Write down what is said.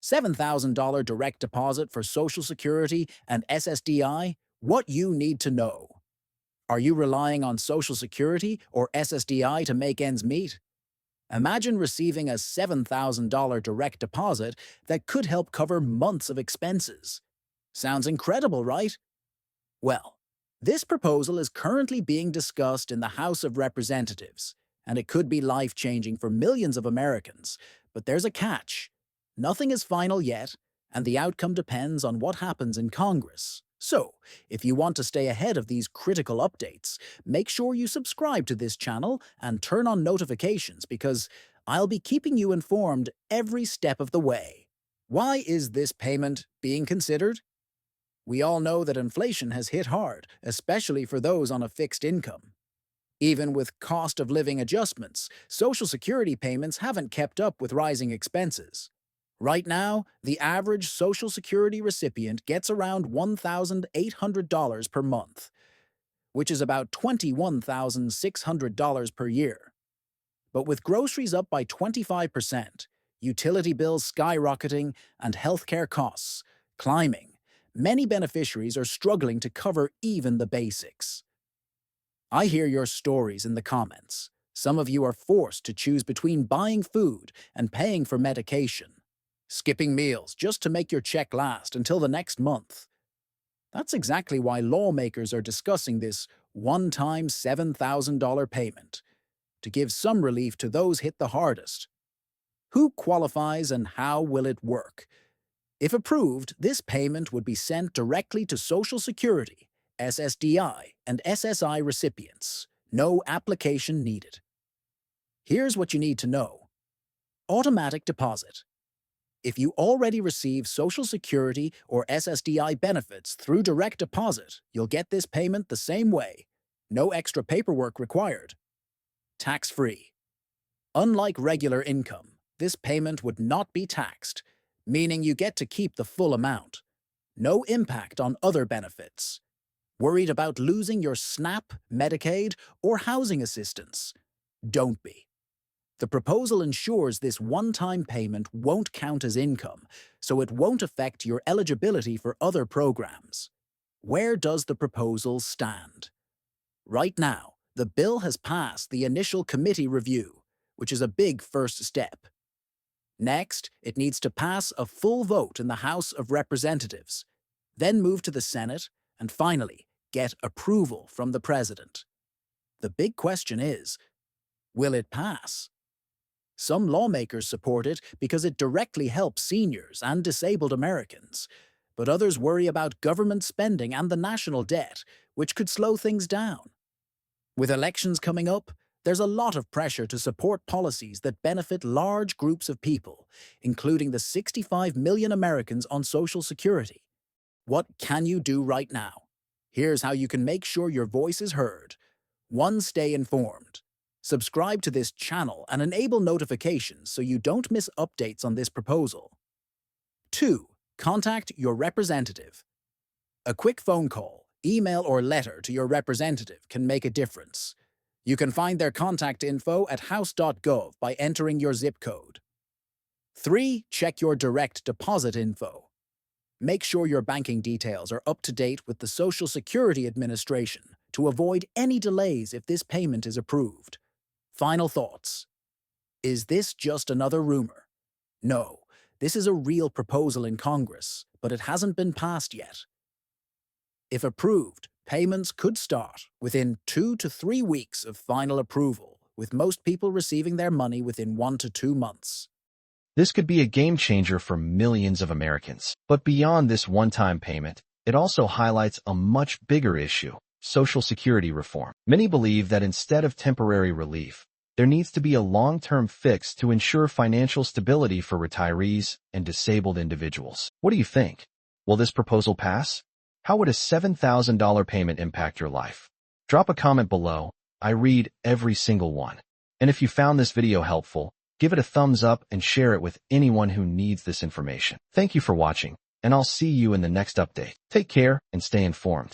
$7,000 direct deposit for Social Security and SSDI? What you need to know. Are you relying on Social Security or SSDI to make ends meet? Imagine receiving a $7,000 direct deposit that could help cover months of expenses. Sounds incredible, right? Well, this proposal is currently being discussed in the House of Representatives, and it could be life-changing for millions of Americans. But there's a catch. Nothing is final yet, and the outcome depends on what happens in Congress. So, if you want to stay ahead of these critical updates, make sure you subscribe to this channel and turn on notifications because I'll be keeping you informed every step of the way. Why is this payment being considered? We all know that inflation has hit hard, especially for those on a fixed income. Even with cost of living adjustments, Social Security payments haven't kept up with rising expenses. Right now, the average Social Security recipient gets around $1,800 per month, which is about $21,600 per year. But with groceries up by 25%, utility bills skyrocketing, and healthcare costs climbing, many beneficiaries are struggling to cover even the basics. I hear your stories in the comments. Some of you are forced to choose between buying food and paying for medication, skipping meals just to make your check last until the next month. That's exactly why lawmakers are discussing this one-time $7,000 payment, to give some relief to those hit the hardest. Who qualifies and how will it work? If approved, this payment would be sent directly to Social Security, SSDI, and SSI recipients. No application needed. Here's what you need to know. Automatic deposit. If you already receive Social Security or SSDI benefits through direct deposit, you'll get this payment the same way. No extra paperwork required. Tax-free. Unlike regular income, this payment would not be taxed, meaning you get to keep the full amount. No impact on other benefits. Worried about losing your SNAP, Medicaid, or housing assistance? Don't be. The proposal ensures this one-time payment won't count as income, so it won't affect your eligibility for other programs. Where does the proposal stand? Right now, the bill has passed the initial committee review, which is a big first step. Next, it needs to pass a full vote in the House of Representatives, then move to the Senate, and finally, get approval from the President. The big question is, will it pass? Some lawmakers support it because it directly helps seniors and disabled Americans, but others worry about government spending and the national debt, which could slow things down. With elections coming up, there's a lot of pressure to support policies that benefit large groups of people, including the 65 million Americans on Social Security. What can you do right now? Here's how you can make sure your voice is heard. 1. Stay informed. Subscribe to this channel and enable notifications so you don't miss updates on this proposal. 2. Contact your representative. A quick phone call, email, or letter to your representative can make a difference. You can find their contact info at house.gov by entering your zip code. 3. Check your direct deposit info. Make sure your banking details are up to date with the Social Security Administration to avoid any delays if this payment is approved. Final thoughts. Is this just another rumor? No, this is a real proposal in Congress, but it hasn't been passed yet. If approved, payments could start within 2 to 3 weeks of final approval, with most people receiving their money within 1 to 2 months. This could be a game changer for millions of Americans. But beyond this one-time payment, it also highlights a much bigger issue: Social Security reform. Many believe that instead of temporary relief, there needs to be a long-term fix to ensure financial stability for retirees and disabled individuals. What do you think? Will this proposal pass? How would a $7,000 payment impact your life? Drop a comment below. I read every single one. And if you found this video helpful, give it a thumbs up and share it with anyone who needs this information. Thank you for watching, and I'll see you in the next update. Take care and stay informed.